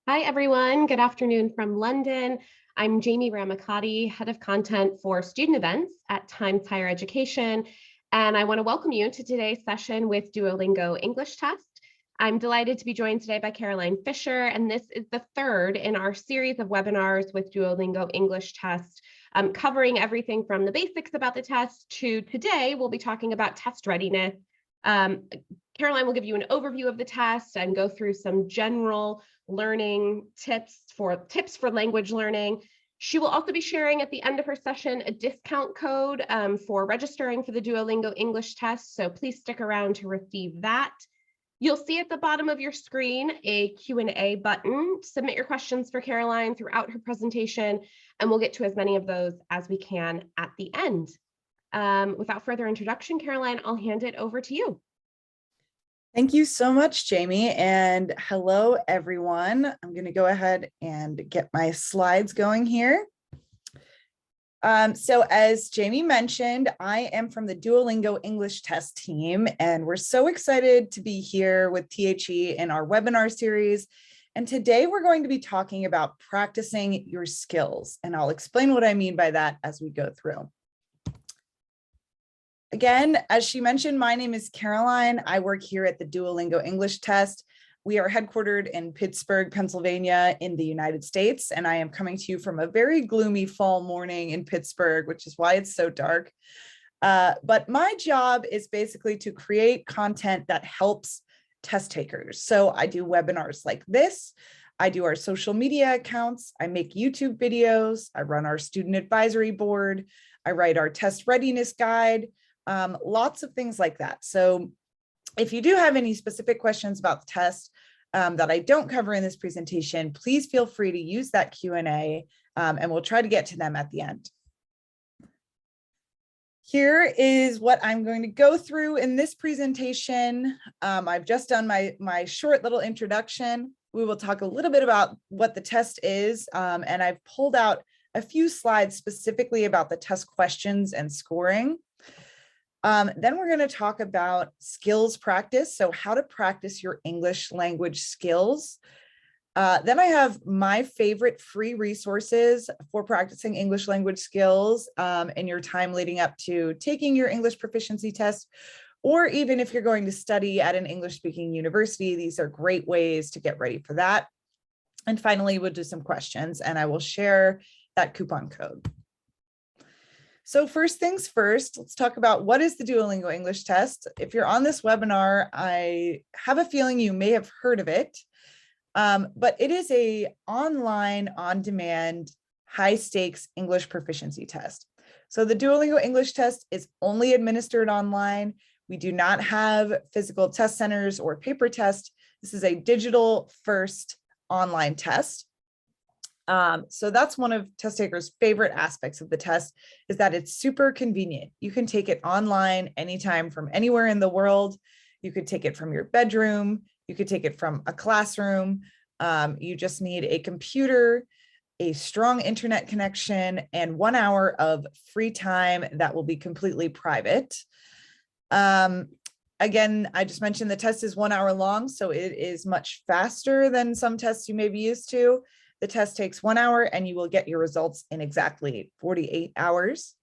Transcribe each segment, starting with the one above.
Hi, everyone. Good afternoon from London. I'm Jamie Ramacati, Head of Content for Student Events at Times Higher Education, and I want to welcome you to today's session with Duolingo English Test. I'm delighted to be joined today by Caroline Fisher, and this is the third in our series of webinars with Duolingo English Test, covering everything from the basics about the test to today, we'll be talking about test readiness. Caroline will give you an overview of the test and go through some general learning tips for language learning. She will also be sharing at the end of her session a discount code for registering for the Duolingo English Test, so please stick around to receive that. You'll see at the bottom of your screen a Q&A button. Submit your questions for Caroline throughout her presentation, and we'll get to as many of those as we can at the end. Without further introduction, Caroline, I'll hand it over to you. Thank you so much, Jamie, and hello, everyone. I'm going to go ahead and get my slides going here. So as Jamie mentioned, I am from the Duolingo English Test team, and we're so excited to be here with THE in our webinar series. And today we're going to be talking about practicing your skills, and I'll explain what I mean by that as we go through. Again, as she mentioned, my name is Caroline. I work here at the Duolingo English Test. We are headquartered in Pittsburgh, Pennsylvania in the United States, and I am coming to you from a very gloomy fall morning in Pittsburgh, which is why it's so dark. But my job is basically to create content that helps test takers. So I do webinars like this. I do our social media accounts. I make YouTube videos. I run our student advisory board. I write our test readiness guide. Lots of things like that. So if you do have any specific questions about the test that I don't cover in this presentation, please feel free to use that Q&A and we'll try to get to them at the end. Here is what I'm going to go through in this presentation. I've just done my short little introduction. We will talk a little bit about what the test is, and I've pulled out a few slides specifically about the test questions and scoring. Then we're going to talk about skills practice, so how to practice your English language skills. Then I have my favorite free resources for practicing English language skills in your time leading up to taking your English proficiency test, or even if you're going to study at an English-speaking university, these are great ways to get ready for that. And finally, we'll do some questions, and I will share that coupon code. So first things first, let's talk about what is the Duolingo English Test. If you're on this webinar, I have a feeling you may have heard of it, but it is an online, on-demand, high-stakes English proficiency test. So the Duolingo English Test is only administered online. We do not have physical test centers or paper tests. This is a digital-first online test. So that's one of test takers' favorite aspects of the test, is that it's super convenient. You can take it online anytime from anywhere in the world. You could take it from your bedroom. You could take it from a classroom. You just need a computer, a strong internet connection, and 1 hour of free time that will be completely private. Again, I just mentioned the test is 1 hour long, so it is much faster than some tests you may be used to. The test takes 1 hour and you will get your results in exactly 48 hours.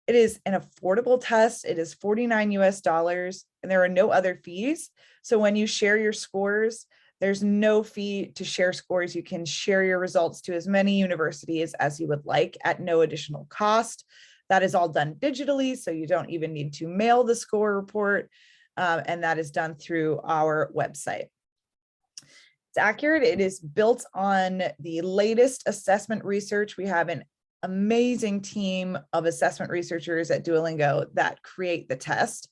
It is an affordable test. It is $49 US, and there are no other fees. So when you share your scores, there's no fee to share scores. You can share your results to as many universities as you would like at no additional cost. That is all done digitally, so you don't even need to mail the score report, and that is done through our website. It's accurate. It is built on the latest assessment research. We have an amazing team of assessment researchers at Duolingo that create the test.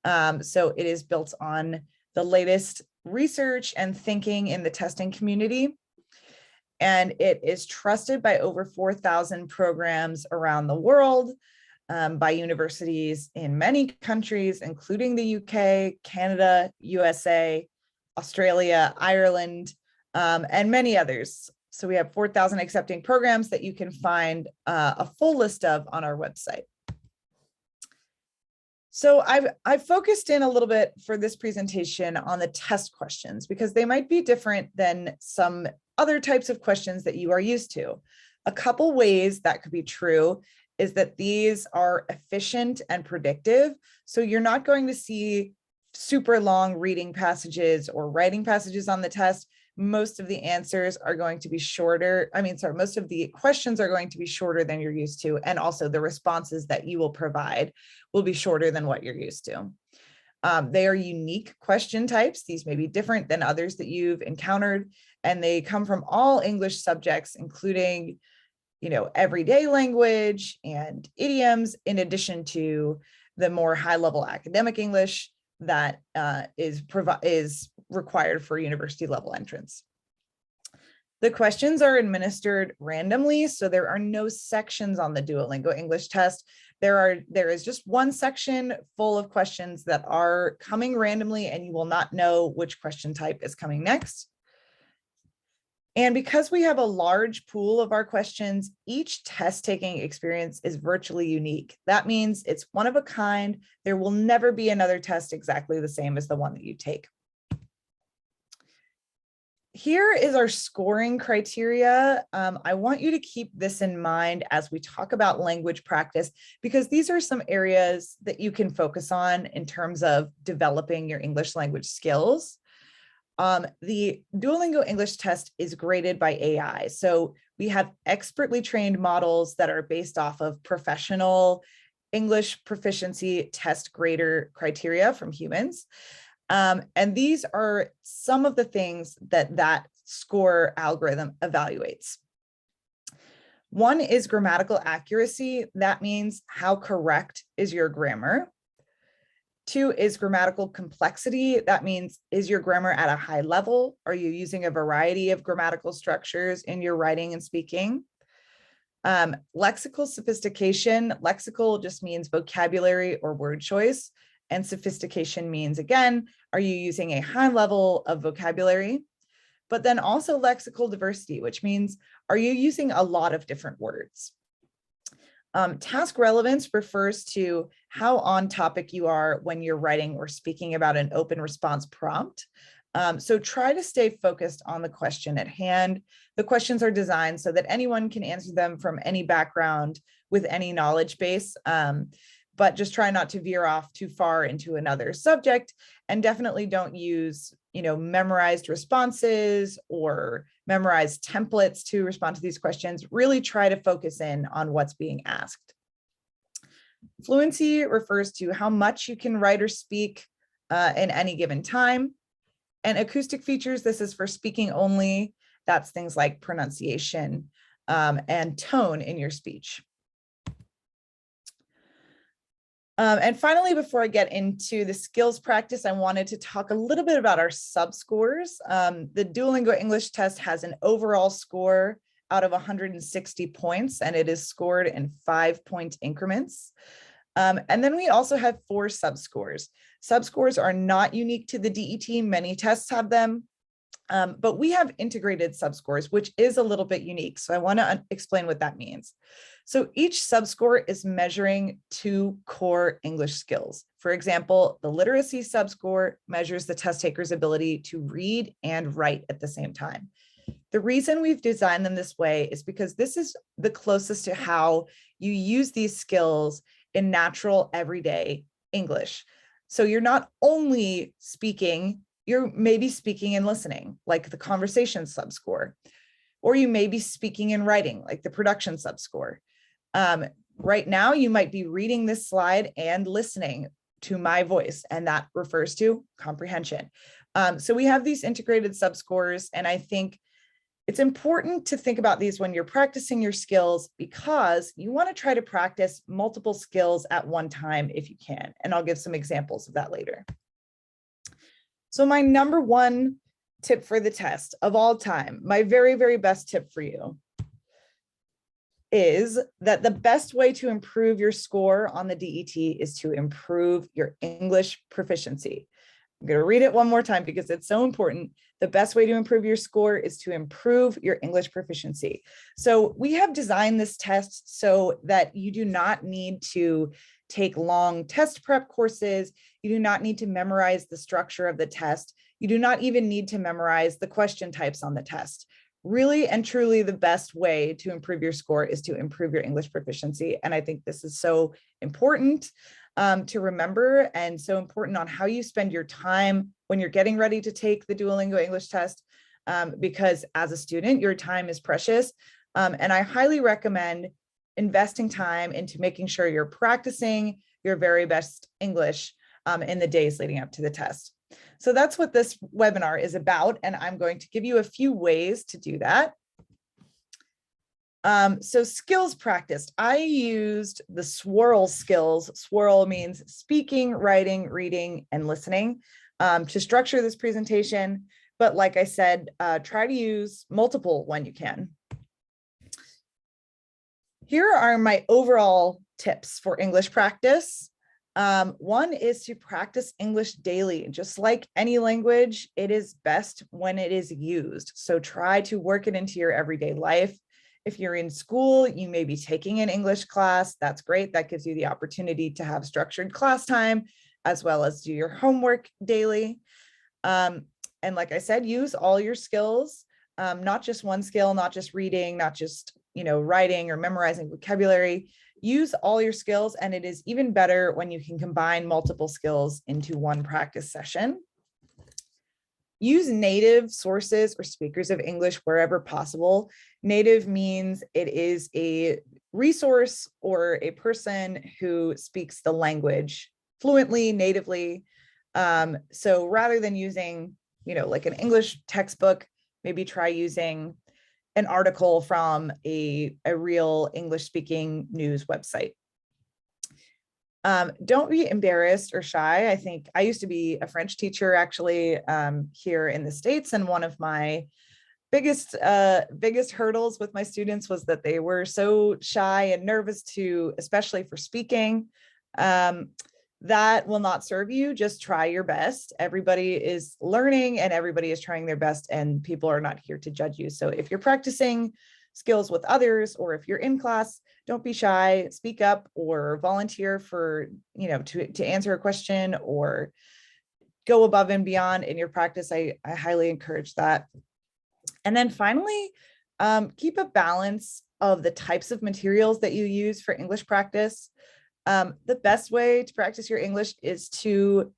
So it is built on the latest research and thinking in the testing community. And it is trusted by over 4,000 programs around the world, by universities in many countries, including the UK, Canada, USA, Australia, Ireland, and many others. So we have 4,000 accepting programs that you can find a full list of on our website. So I've focused in a little bit for this presentation on the test questions because they might be different than some other types of questions that you are used to. A couple ways that could be true is that these are efficient and predictive. So you're not going to see super long reading passages or writing passages on the test. Most of the answers are going to be shorter. Most of the questions are going to be shorter than you're used to. And also the responses that you will provide will be shorter than what you're used to. They are unique question types. These may be different than others that you've encountered, and they come from all English subjects, including, everyday language and idioms, in addition to the more high-level academic English that is required for university level entrance. The questions are administered randomly, so there are no sections on the Duolingo English test. There is just one section full of questions that are coming randomly, and you will not know which question type is coming next. And because we have a large pool of our questions, each test taking experience is virtually unique. That means it's one of a kind. There will never be another test exactly the same as the one that you take. Here is our scoring criteria. I want you to keep this in mind as we talk about language practice, because these are some areas that you can focus on in terms of developing your English language skills. The Duolingo English test is graded by AI. So we have expertly trained models that are based off of professional English proficiency test grader criteria from humans. And these are some of the things that score algorithm evaluates. One is grammatical accuracy. That means how correct is your grammar. 2 is grammatical complexity. That means, is your grammar at a high level? Are you using a variety of grammatical structures in your writing and speaking? Lexical sophistication. Lexical just means vocabulary or word choice. And sophistication means, again, are you using a high level of vocabulary? But then also lexical diversity, which means, are you using a lot of different words? Task relevance refers to how on topic you are when you're writing or speaking about an open response prompt. So try to stay focused on the question at hand. The questions are designed so that anyone can answer them from any background with any knowledge base, but just try not to veer off too far into another subject, and definitely don't use, memorized responses or memorized templates to respond to these questions. Really try to focus in on what's being asked. Fluency refers to how much you can write or speak in any given time. And acoustic features, this is for speaking only. That's things like pronunciation and tone in your speech. And finally, before I get into the skills practice, I wanted to talk a little bit about our subscores. The Duolingo English test has an overall score out of 160 points, and it is scored in 5-point increments. And then we also have 4 subscores. Subscores are not unique to the DET. Many tests have them, but we have integrated subscores, which is a little bit unique. So I want to explain what that means. So each subscore is measuring 2 core English skills. For example, the literacy subscore measures the test taker's ability to read and write at the same time. The reason we've designed them this way is because this is the closest to how you use these skills in natural everyday English. So you're not only speaking, you're maybe speaking and listening, like the conversation subscore, or you may be speaking and writing, like the production subscore. Right now, you might be reading this slide and listening to my voice, and that refers to comprehension. So we have these integrated subscores, and I think it's important to think about these when you're practicing your skills, because you want to try to practice multiple skills at one time if you can. And I'll give some examples of that later. So my number 1 tip for the test of all time, my very, very best tip for you, is that the best way to improve your score on the DET is to improve your English proficiency. I'm going to read it one more time because it's so important. The best way to improve your score is to improve your English proficiency. So we have designed this test so that you do not need to take long test prep courses. You do not need to memorize the structure of the test. You do not even need to memorize the question types on the test. Really and truly, the best way to improve your score is to improve your English proficiency. And I think this is so important to remember, and so important on how you spend your time when you're getting ready to take the Duolingo English test, because as a student, your time is precious. And I highly recommend investing time into making sure you're practicing your very best English in the days leading up to the test. So that's what this webinar is about, and I'm going to give you a few ways to do that. So skills practiced, I used the swirl skills. Swirl means speaking, writing, reading, and listening to structure this presentation. But like I said, try to use multiple when you can. Here are my overall tips for English practice. One is to practice English daily. Just like any language, it is best when it is used. So try to work it into your everyday life. If you're in school, you may be taking an English class. That's great. That gives you the opportunity to have structured class time, as well as do your homework daily. And like I said, use all your skills, not just one skill, not just reading, not just, writing or memorizing vocabulary. Use all your skills, and it is even better when you can combine multiple skills into one practice session. Use native sources or speakers of English wherever possible. Native means it is a resource or a person who speaks the language fluently, natively. So rather than using, like an English textbook, maybe try using an article from a real English speaking news website. Don't be embarrassed or shy. I think I used to be a French teacher actually here in the States, and one of my biggest hurdles with my students was that they were so shy and nervous especially for speaking. That will not serve you. Just try your best. Everybody is learning and everybody is trying their best, and people are not here to judge you. So if you're practicing skills with others, or if you're in class, don't be shy, speak up or volunteer for, to answer a question or go above and beyond in your practice. I highly encourage that. And then finally, keep a balance of the types of materials that you use for English practice. The best way to practice your English is to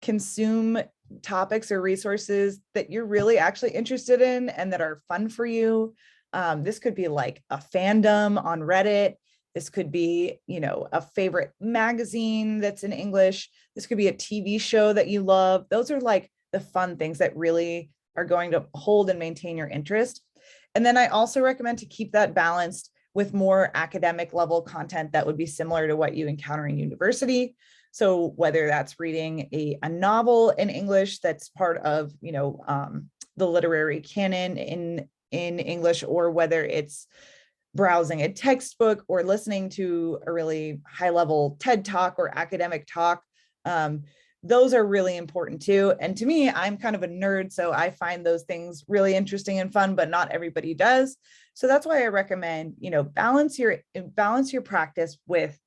consume topics or resources that you're really actually interested in and that are fun for you. This could be like a fandom on Reddit. This could be, a favorite magazine that's in English. This could be a TV show that you love. Those are like the fun things that really are going to hold and maintain your interest. And then I also recommend to keep that balanced with more academic level content that would be similar to what you encounter in university. So whether that's reading a novel in English that's part of, the literary canon in English, or whether it's browsing a textbook or listening to a really high level TED talk or academic talk. Those are really important too. And to me, I'm kind of a nerd, so I find those things really interesting and fun, but not everybody does. So that's why I recommend, balance your practice with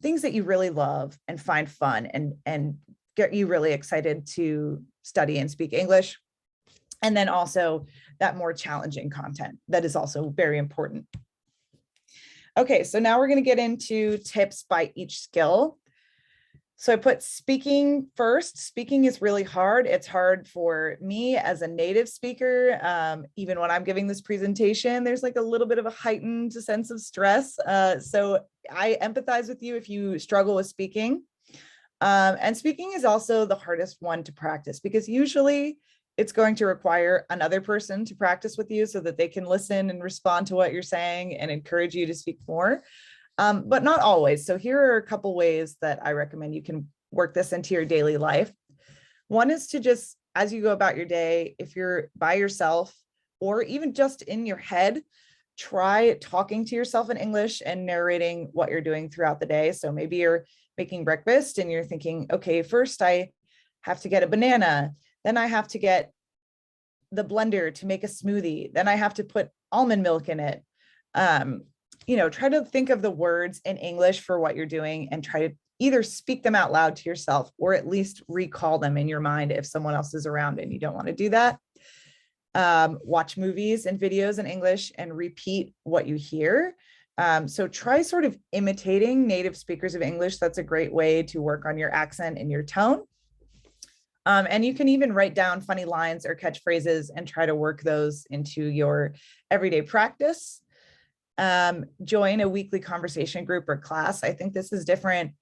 things that you really love and find fun and get you really excited to study and speak English. And then also that more challenging content that is also very important. Okay, so now we're going to get into tips by each skill. So I put speaking first. Speaking is really hard. It's hard for me as a native speaker. Even when I'm giving this presentation, there's like a little bit of a heightened sense of stress. So I empathize with you if you struggle with speaking. And speaking is also the hardest one to practice because usually it's going to require another person to practice with you so that they can listen and respond to what you're saying and encourage you to speak more. But not always. So here are a couple ways that I recommend you can work this into your daily life. One is to just, as you go about your day, if you're by yourself or even just in your head, try talking to yourself in English and narrating what you're doing throughout the day. So maybe you're making breakfast and you're thinking, okay, first I have to get a banana. Then I have to get the blender to make a smoothie. Then I have to put almond milk in it. Try to think of the words in English for what you're doing and try to either speak them out loud to yourself or at least recall them in your mind if someone else is around and you don't want to do that. Watch movies and videos in English and repeat what you hear. So try sort of imitating native speakers of English. That's a great way to work on your accent and your tone. And you can even write down funny lines or catchphrases and try to work those into your everyday practice. Join a weekly conversation group or class. I think this is different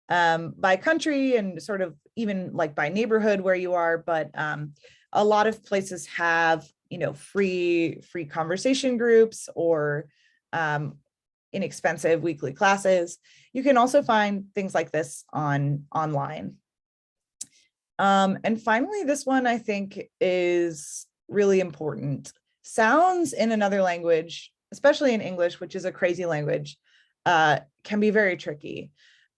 by country and sort of even like by neighborhood where you are, but a lot of places have, free conversation groups or inexpensive weekly classes. You can also find things like this online. And finally, this one I think is really important. Sounds in another language, especially in English, which is a crazy language, can be very tricky.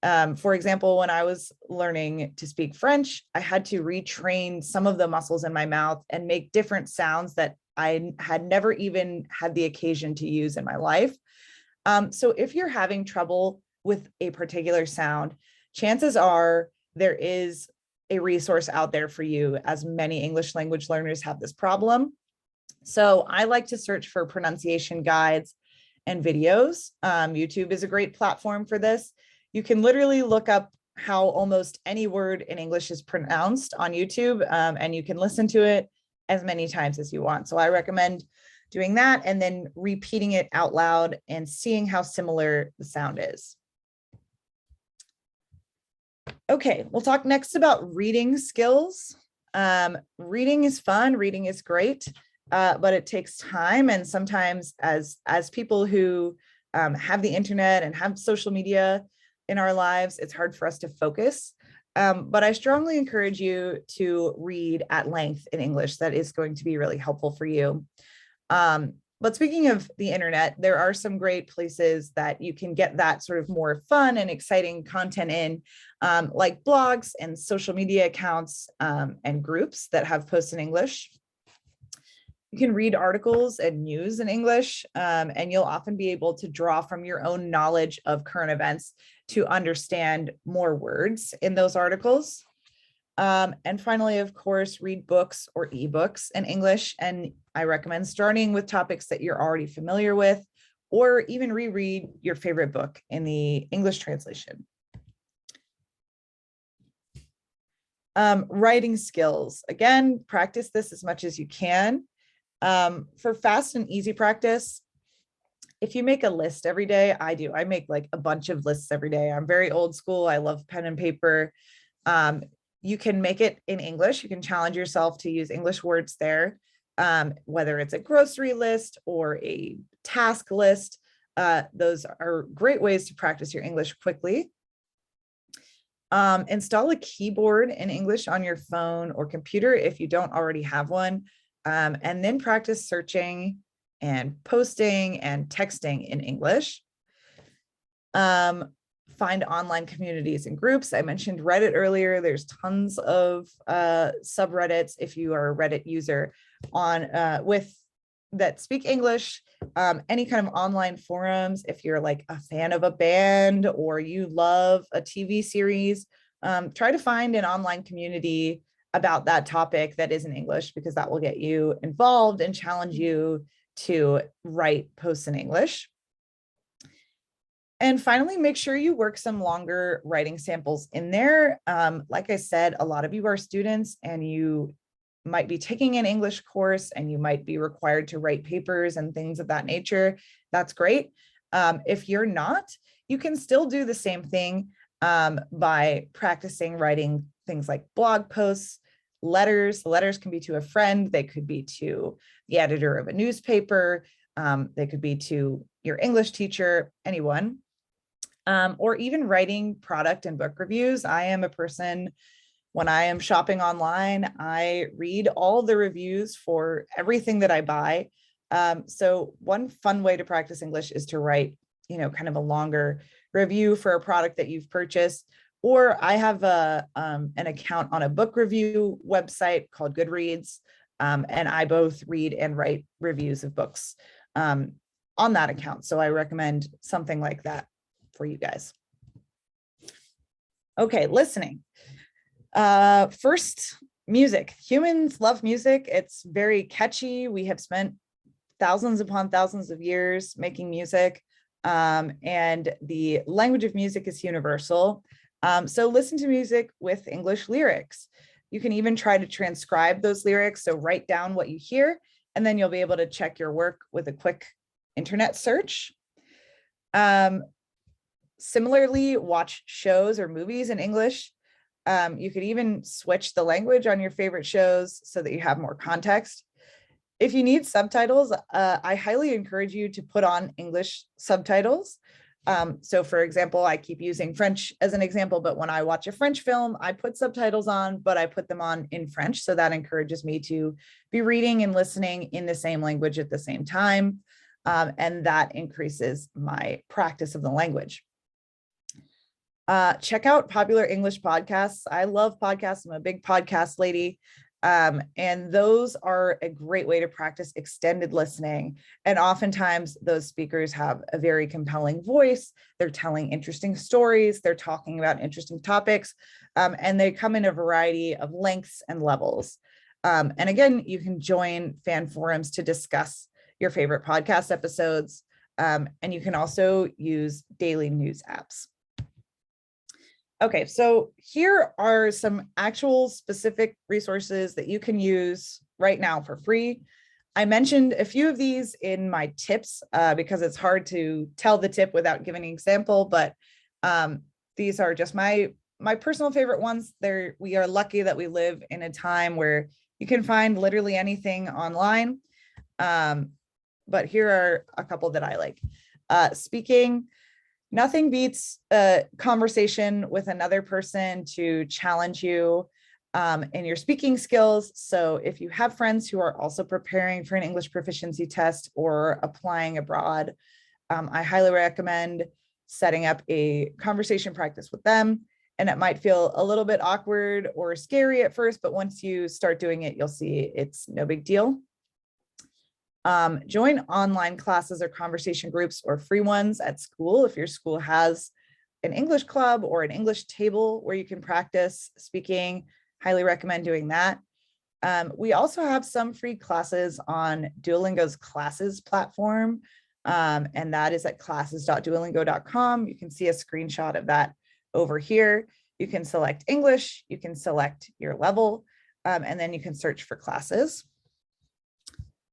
For example, when I was learning to speak French, I had to retrain some of the muscles in my mouth and make different sounds that I had never even had the occasion to use in my life. So if you're having trouble with a particular sound, chances are there is a resource out there for you, as many English language learners have this problem. So I like to search for pronunciation guides and videos. YouTube is a great platform for this. You can literally look up how almost any word in English is pronounced on YouTube, and you can listen to it as many times as you want. So I recommend doing that and then repeating it out loud and seeing how similar the sound is. Okay, we'll talk next about reading skills. Reading is fun, reading is great, but it takes time. And sometimes as people who have the internet and have social media in our lives, it's hard for us to focus. But I strongly encourage you to read at length in English. That is going to be really helpful for you. But speaking of the internet, there are some great places that you can get that sort of more fun and exciting content in, like blogs and social media accounts and groups that have posts in English. You can read articles and news in English, and you'll often be able to draw from your own knowledge of current events to understand more words in those articles. And finally, of course, read books or ebooks in English. And I recommend starting with topics that you're already familiar with, or even reread your favorite book in the English translation. Writing skills. Again, practice this as much as you can. For fast and easy practice, if you make a list every day, I do. I make like a bunch of lists every day. I'm very old school. I love pen and paper. You can make it in English. You can challenge yourself to use English words there, whether it's a grocery list or a task list. Those are great ways to practice your English quickly. Install a keyboard in English on your phone or computer if you don't already have one, and then practice searching and posting and texting in English. Find online communities and groups. I mentioned Reddit earlier. There's tons of subreddits if you are a Reddit user on that speak English. Any kind of online forums, if you're like a fan of a band or you love a TV series, try to find an online community about that topic that is in English, because that will get you involved and challenge you to write posts in English. And finally, make sure you work some longer writing samples in there. Like I said, a lot of you are students and you might be taking an English course and you might be required to write papers and things of that nature. That's great. If you're not, you can still do the same thing by practicing writing things like blog posts, letters. Letters can be to a friend. They could be to the editor of a newspaper. They could be to your English teacher, anyone. Or even writing product and book reviews. I am a person, when I am shopping online, I read all the reviews for everything that I buy. So one fun way to practice English is to write, kind of a longer review for a product that you've purchased, or I have an account on a book review website called Goodreads, and I both read and write reviews of books on that account. So I recommend something like that for you guys. Okay, listening. First, music. Humans love music. It's very catchy. We have spent thousands upon thousands of years making music, and the language of music is universal. So listen to music with English lyrics. You can even try to transcribe those lyrics. So write down what you hear, and then you'll be able to check your work with a quick internet search. Similarly, watch shows or movies in English. You could even switch the language on your favorite shows so that you have more context. If you need subtitles, I highly encourage you to put on English subtitles. So for example, I keep using French as an example, but when I watch a French film, I put subtitles on, but I put them on in French. So that encourages me to be reading and listening in the same language at the same time. And that increases my practice of the language. Check out popular English podcasts. I love podcasts. I'm a big podcast lady. And those are a great way to practice extended listening. And oftentimes those speakers have a very compelling voice. They're telling interesting stories. They're talking about interesting topics. And they come in a variety of lengths and levels. And again, you can join fan forums to discuss your favorite podcast episodes. And you can also use daily news apps. Okay, so here are some actual specific resources that you can use right now for free. I mentioned a few of these in my tips because it's hard to tell the tip without giving an example, but these are just my personal favorite ones. We are lucky that we live in a time where you can find literally anything online. But here are a couple that I like. Speaking. Nothing beats a conversation with another person to challenge you in your speaking skills. So if you have friends who are also preparing for an English proficiency test or applying abroad, I highly recommend setting up a conversation practice with them. And it might feel a little bit awkward or scary at first, but once you start doing it, you'll see it's no big deal. Join online classes or conversation groups or free ones at school. If your school has an English club or an English table where you can practice speaking, highly recommend doing that. We also have some free classes on Duolingo's classes platform, and that is at classes.duolingo.com. You can see a screenshot of that over here. You can select English, you can select your level, and then you can search for classes.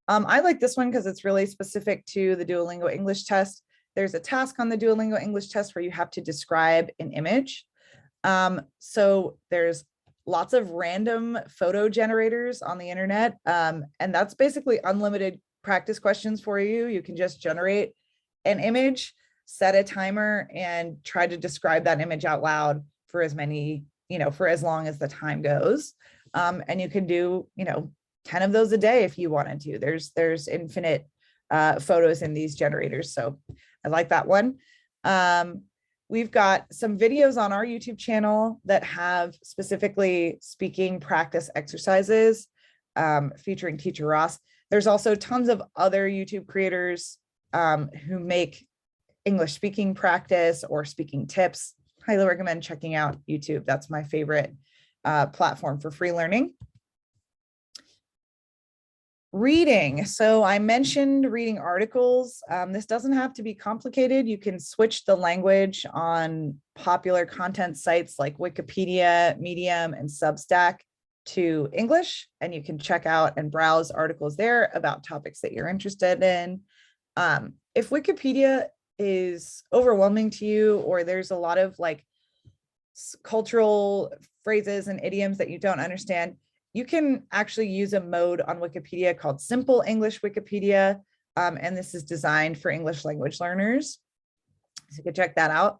I like this one because it's really specific to the Duolingo English test. There's a task on the Duolingo English test where you have to describe an image. So there's lots of random photo generators on the internet, and that's basically unlimited practice questions for you. You can just generate an image, set a timer, and try to describe that image out loud for as many, for as long as the time goes. And you can do, 10 of those a day if you wanted to. There's infinite photos in these generators. So I like that one. We've got some videos on our YouTube channel that have specifically speaking practice exercises featuring Teacher Ross. There's also tons of other YouTube creators who make English speaking practice or speaking tips. Highly recommend checking out YouTube. That's my favorite platform for free learning. Reading. So I mentioned reading articles. This doesn't have to be complicated. You can switch the language on popular content sites like Wikipedia, Medium, and Substack to English, and you can check out and browse articles there about topics that you're interested in. If Wikipedia is overwhelming to you, or there's a lot of cultural phrases and idioms that you don't understand, you can actually use a mode on Wikipedia called Simple English Wikipedia, and this is designed for English language learners. So you can check that out.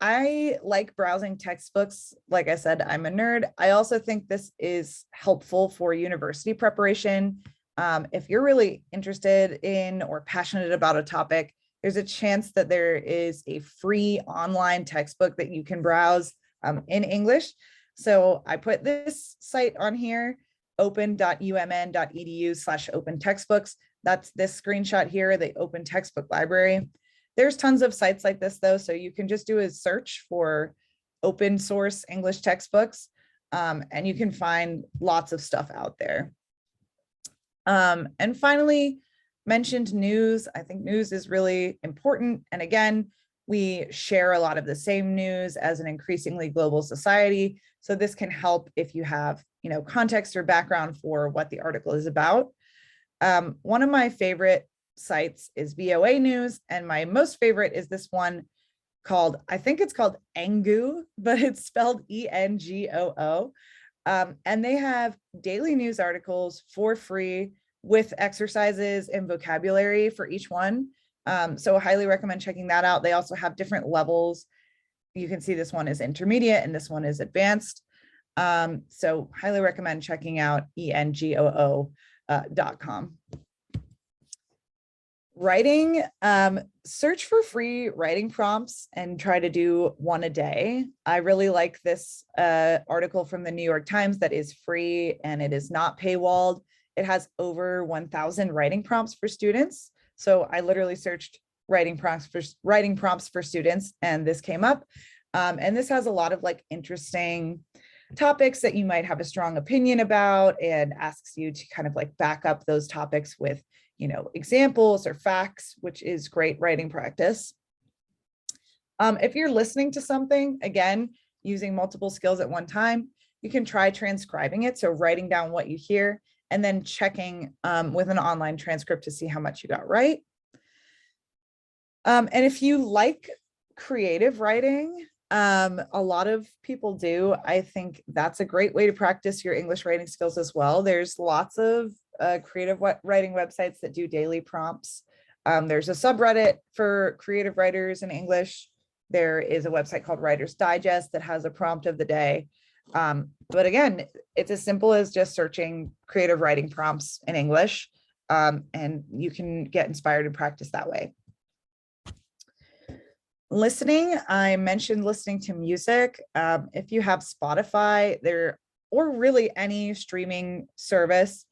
I like browsing textbooks. Like I said, I'm a nerd. I also think this is helpful for university preparation. If you're really interested in or passionate about a topic, there's a chance that there is a free online textbook that you can browse in English. So I put this site on here, open.umn.edu/open textbooks. That's this screenshot here, the open textbook library. There's tons of sites like this though, so you can just do a search for open source English textbooks, and you can find lots of stuff out there. And finally, mentioned news. I think news is really important. And again, we share a lot of the same news as an increasingly global society. So this can help if you have, context or background for what the article is about. One of my favorite sites is VOA News, and my most favorite is this one called, I think it's called Engoo, but it's spelled Engoo. And they have daily news articles for free with exercises and vocabulary for each one. So I highly recommend checking that out. They also have different levels. You can see this one is intermediate and this one is advanced. So highly recommend checking out engoo.com. Writing, search for free writing prompts and try to do one a day. I really like this article from the New York Times that is free and it is not paywalled. It has over 1,000 writing prompts for students. So I literally searched writing prompts for students, and this came up. And this has a lot of interesting topics that you might have a strong opinion about, and asks you to kind of back up those topics with examples or facts, which is great writing practice. If you're listening to something, again, using multiple skills at one time, you can try transcribing it. So writing down what you hear and then checking with an online transcript to see how much you got right. And if you like creative writing, a lot of people do, I think that's a great way to practice your English writing skills as well. There's lots of creative writing websites that do daily prompts. There's a subreddit for creative writers in English. There is a website called Writer's Digest that has a prompt of the day. But again, it's as simple as just searching creative writing prompts in English, and you can get inspired and practice that way. Listening, I mentioned listening to music. If you have Spotify or really any streaming service,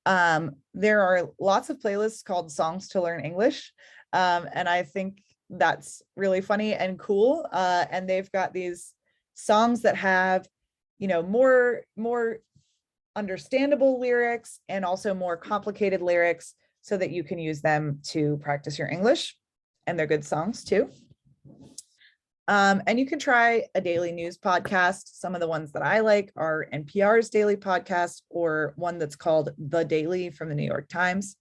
there are lots of playlists called Songs to Learn English. And I think that's really funny and cool. And they've got these songs that have, more understandable lyrics and also more complicated lyrics so that you can use them to practice your English. And they're good songs too. And you can try a daily news podcast. Some of the ones that I like are NPR's daily podcast, or one that's called The Daily from the New York Times.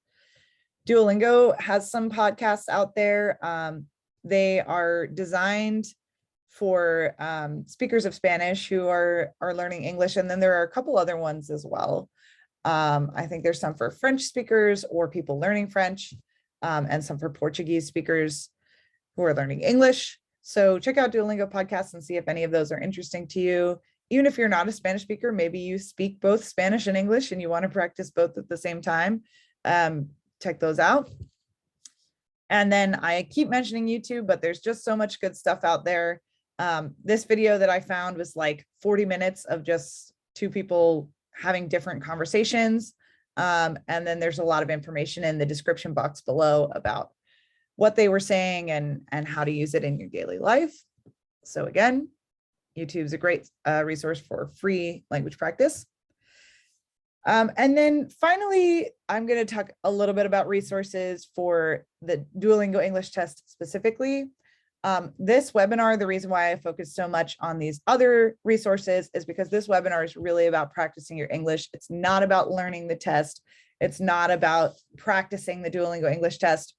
Duolingo has some podcasts out there. They are designed for speakers of Spanish who are learning English. And then there are a couple other ones as well. I think there's some for French speakers or people learning French, and some for Portuguese speakers who are learning English. So check out Duolingo podcasts and see if any of those are interesting to you. Even if you're not a Spanish speaker, maybe you speak both Spanish and English and you want to practice both at the same time, check those out. And then I keep mentioning YouTube, but there's just so much good stuff out there. This video that I found was 40 minutes of just two people having different conversations. And then there's a lot of information in the description box below about what they were saying and how to use it in your daily life. So again, YouTube's a great resource for free language practice. And then finally, I'm going to talk a little bit about resources for the Duolingo English Test specifically. This webinar, the reason why I focus so much on these other resources is because this webinar is really about practicing your English. It's not about learning the test. It's not about practicing the Duolingo English Test.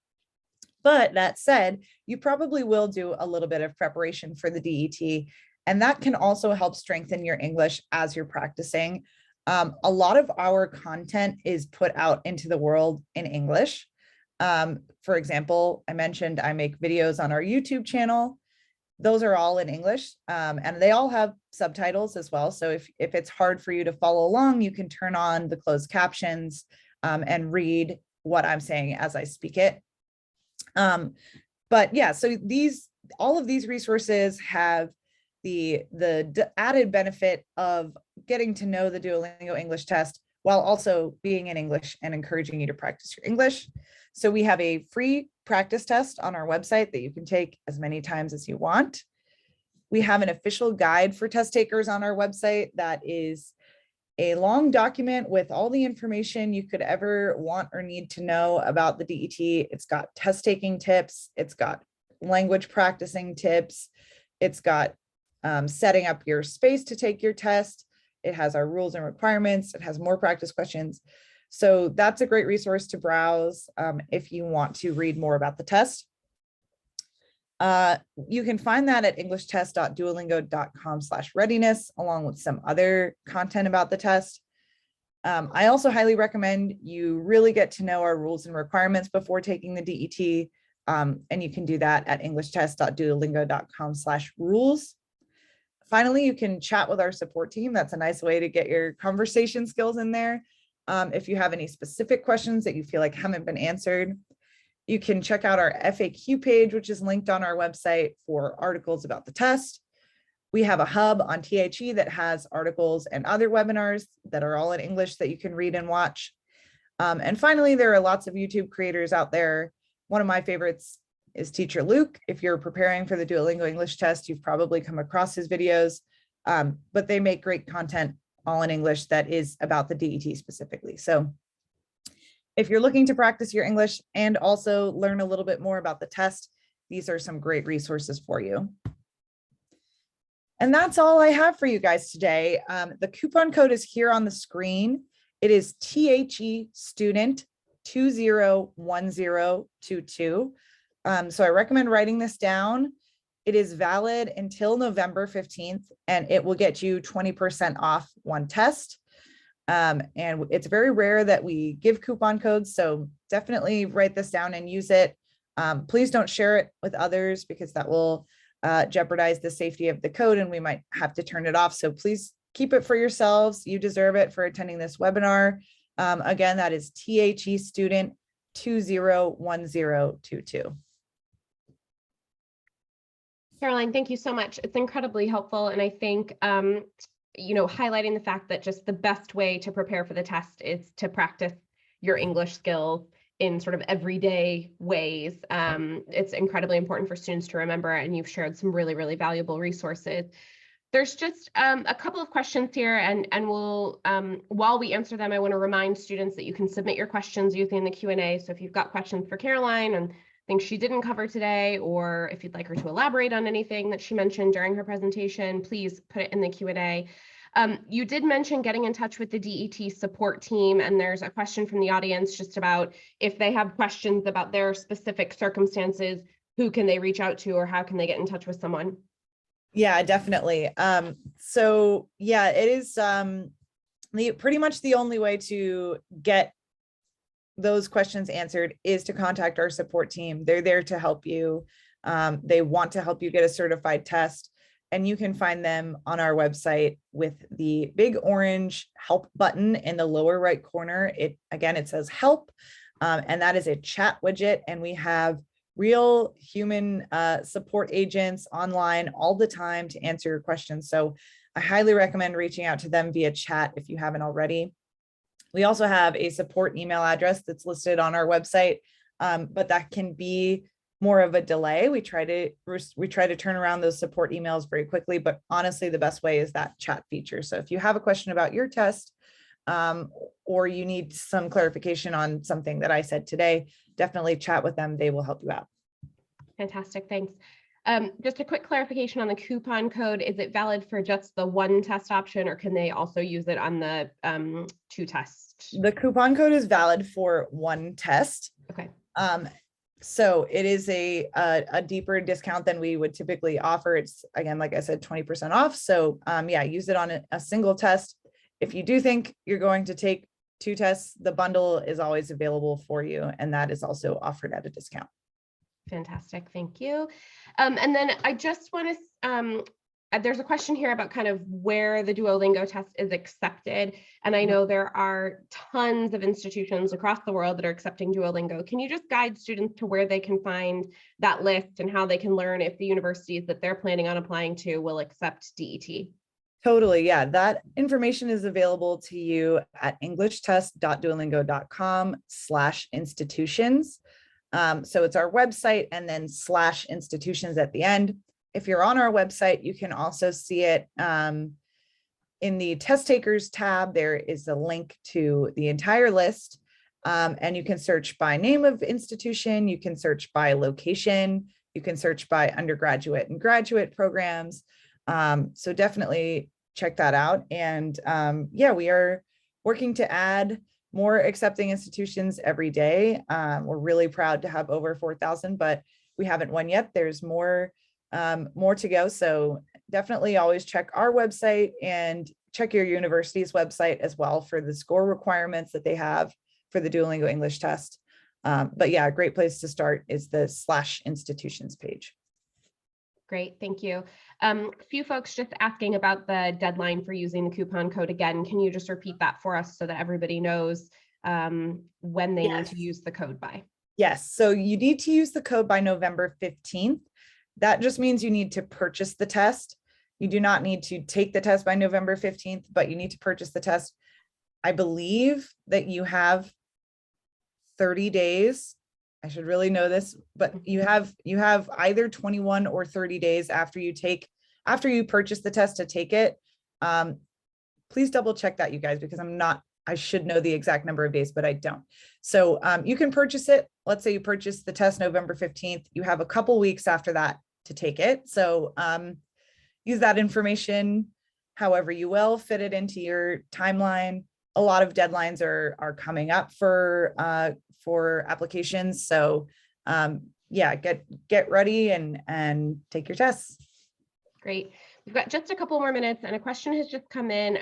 But that said, you probably will do a little bit of preparation for the DET, and that can also help strengthen your English as you're practicing. A lot of our content is put out into the world in English. For example, I mentioned I make videos on our YouTube channel. Those are all in English, and they all have subtitles as well. So if it's hard for you to follow along, you can turn on the closed captions and read what I'm saying as I speak it. But yeah, so all of these resources have the added benefit of getting to know the Duolingo English test while also being in English and encouraging you to practice your English. So we have a free practice test on our website that you can take as many times as you want. We have an official guide for test takers on our website that is a long document with all the information you could ever want or need to know about the DET. It's got test taking tips. It's got language practicing tips. It's got setting up your space to take your test. It has our rules and requirements. It has more practice questions. So that's a great resource to browse if you want to read more about the test. You can find that at englishtest.duolingo.com/readiness, along with some other content about the test. I also highly recommend you really get to know our rules and requirements before taking the DET. And you can do that at englishtest.duolingo.com/rules. Finally, you can chat with our support team. That's a nice way to get your conversation skills in there. If you have any specific questions that you feel like haven't been answered, you can check out our FAQ page, which is linked on our website for articles about the test. We have a hub on THE that has articles and other webinars that are all in English that you can read and watch. And finally, there are lots of YouTube creators out there. One of my favorites is Teacher Luke. If you're preparing for the Duolingo English test, you've probably come across his videos, but they make great content all in English that is about the DET specifically. So if you're looking to practice your English and also learn a little bit more about the test, these are some great resources for you. And that's all I have for you guys today. The coupon code is here on the screen. It is THE student 201022. So I recommend writing this down. It is valid until November 15th, and it will get you 20% off one test. And it's very rare that we give coupon codes, so definitely write this down and use it. Please don't share it with others because that will jeopardize the safety of the code and we might have to turn it off. So please keep it for yourselves. You deserve it for attending this webinar. Again, that is THE student 201022. Caroline, thank you so much. It's incredibly helpful. And I think, highlighting the fact that just the best way to prepare for the test is to practice your English skills in sort of everyday ways. It's incredibly important for students to remember, and you've shared some really, really valuable resources. There's just a couple of questions here, and we'll, while we answer them, I want to remind students that you can submit your questions using the Q&A. So if you've got questions for Caroline and things she didn't cover today, or if you'd like her to elaborate on anything that she mentioned during her presentation, please put it in the Q&A. You did mention getting in touch with the DET support team, and there's a question from the audience just about if they have questions about their specific circumstances, who can they reach out to, or how can they get in touch with someone? Yeah, definitely. So yeah, it is pretty much the only way to get those questions answered is to contact our support team. They're there to help you. They want to help you get a certified test, and you can find them on our website with the big orange help button in the lower right corner. It says help, and that is a chat widget, and we have real human support agents online all the time to answer your questions. So I highly recommend reaching out to them via chat if you haven't already. We also have a support email address that's listed on our website, but that can be more of a delay. We try to turn around those support emails very quickly, but honestly, the best way is that chat feature. So if you have a question about your test, or you need some clarification on something that I said today, definitely chat with them. They will help you out. Fantastic, thanks. Just a quick clarification on the coupon code. Is it valid for just the one test option, or can they also use it on the 2 tests? The coupon code is valid for one test. Okay. So it is a deeper discount than we would typically offer. It's, again, like I said, 20% off. So yeah, use it on a single test. If you do think you're going to take 2 tests, the bundle is always available for you, and that is also offered at a discount. Fantastic, thank you. And then I just want to there's a question here about kind of where the Duolingo test is accepted. And I know there are tons of institutions across the world that are accepting Duolingo. Can you just guide students to where they can find that list and how they can learn if the universities that they're planning on applying to will accept DET? Totally. Yeah. That information is available to you at englishtest.duolingo.com/institutions. So it's our website and then /institutions at the end. If you're on our website, you can also see it in the test takers tab. There is a link to the entire list, and you can search by name of institution. You can search by location. You can search by undergraduate and graduate programs. So definitely check that out. And yeah, we are working to add more accepting institutions every day. We're really proud to have over 4,000, but we haven't won yet. There's more to go. So definitely always check our website and check your university's website as well for the score requirements that they have for the Duolingo English test. But yeah, a great place to start is the /institutions page. Great, thank you. A few folks just asking about the deadline for using the coupon code again. Can you just repeat that for us so that everybody knows when they need to use the code by? Yes, so you need to use the code by November 15th. That just means you need to purchase the test. You do not need to take the test by November 15th, but you need to purchase the test. I believe that you have 30 days. I should really know this, but you have either 21 or 30 days after you purchase the test to take it. Please double check that, you guys, because I should know the exact number of days, but I don't. So you can purchase it. Let's say you purchase the test November 15th. You have a couple weeks after that to take it. So use that information however you will, fit it into your timeline. A lot of deadlines are coming up for applications. So yeah, get ready and take your tests. Great. We've got just a couple more minutes and a question has just come in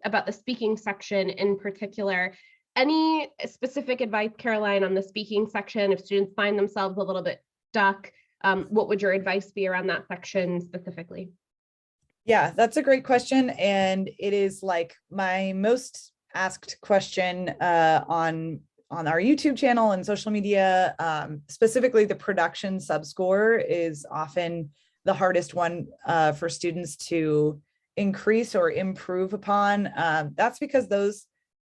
about the speaking section in particular. Any specific advice, Caroline, on the speaking section if students find themselves a little bit stuck? What would your advice be around that section specifically? Yeah, that's a great question. And it is like my most asked question on our YouTube channel and social media. Specifically, the production subscore is often the hardest one for students to increase or improve upon. That's because those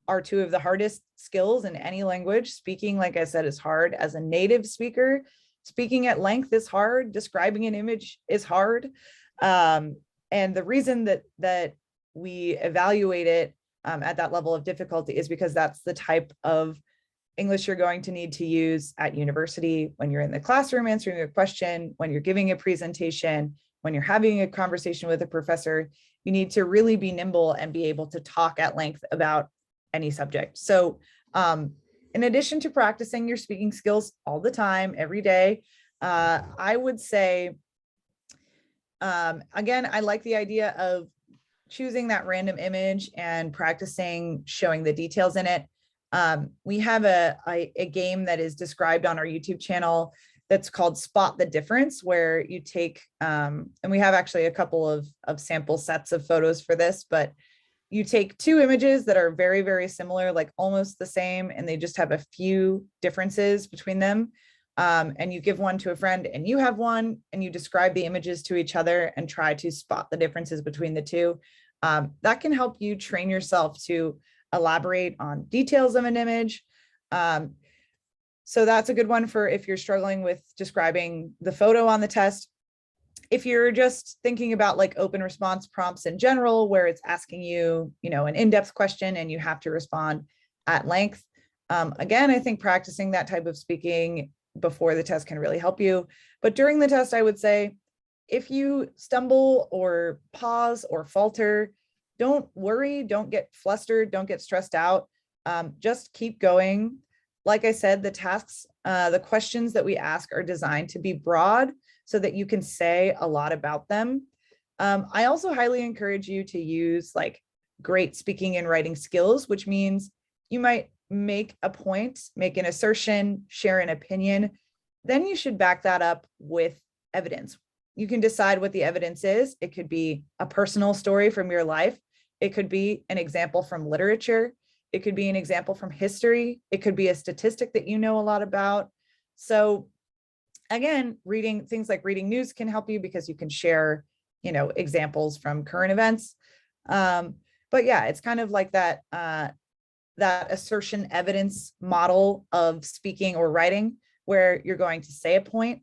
are two of the hardest skills in any language. Speaking, like I said, is hard. As a native speaker, speaking at length is hard. Describing an image is hard. And the reason that we evaluate it at that level of difficulty is because that's the type of English you're going to need to use at university when you're in the classroom answering a question, when you're giving a presentation, when you're having a conversation with a professor. You need to really be nimble and be able to talk at length about any subject. So in addition to practicing your speaking skills all the time, every day, I would say, again, I like the idea of choosing that random image and practicing showing the details in it. We have a game that is described on our YouTube channel that's called Spot the Difference, where you take, and we have actually a couple of sample sets of photos for this, but you take two images that are very, very similar, like almost the same, and they just have a few differences between them. And you give one to a friend and you have one, and you describe the images to each other and try to spot the differences between the two. That can help you train yourself to elaborate on details of an image. So that's a good one for if you're struggling with describing the photo on the test. If you're just thinking about like open response prompts in general, where it's asking you, an in-depth question and you have to respond at length. Again, I think practicing that type of speaking before the test can really help you. But during the test, I would say, if you stumble or pause or falter, don't worry, don't get flustered, don't get stressed out. Just keep going. Like I said, the tasks, the questions that we ask are designed to be broad so that you can say a lot about them. I also highly encourage you to use like great speaking and writing skills, which means you might make a point, make an assertion, share an opinion. Then you should back that up with evidence. you can decide what the evidence is. It could be a personal story from your life. It could be an example from literature. It could be an example from history. It could be a statistic that you know a lot about. So again, reading things like reading news can help you because you can share, examples from current events. But yeah, it's kind of like that, that assertion evidence model of speaking or writing, where you're going to say a point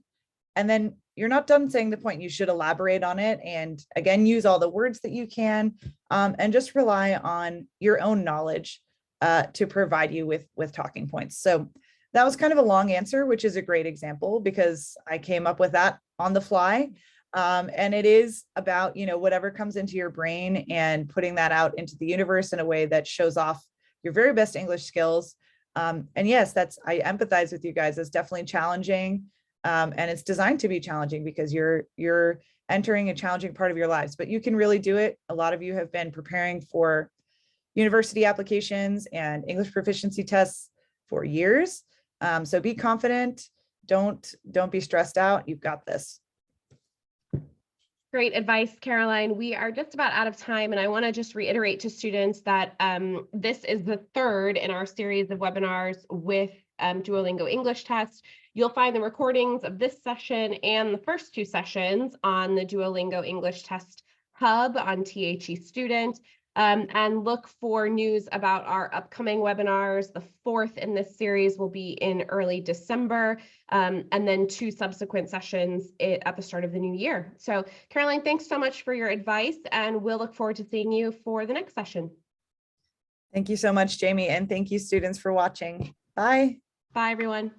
and then you're not done saying the point. You should elaborate on it. And again, use all the words that you can, and just rely on your own knowledge to provide you with talking points. So that was kind of a long answer, which is a great example because I came up with that on the fly. And it is about, whatever comes into your brain and putting that out into the universe in a way that shows off your very best English skills. And yes, I empathize with you guys. It's definitely challenging. And it's designed to be challenging because you're entering a challenging part of your lives, but you can really do it. A lot of you have been preparing for university applications and English proficiency tests for years. So be confident. Don't be stressed out. You've got this. Great advice, Caroline. We are just about out of time, and I want to just reiterate to students that this is the third in our series of webinars with Duolingo English Test. You'll find the recordings of this session and the first two sessions on the Duolingo English Test hub on THE Student. And look for news about our upcoming webinars. The fourth in this series will be in early December, and then two subsequent sessions at the start of the new year. So Caroline, thanks so much for your advice, and we'll look forward to seeing you for the next session. Thank you so much, Jamie, and thank you students for watching. Bye. Bye, everyone.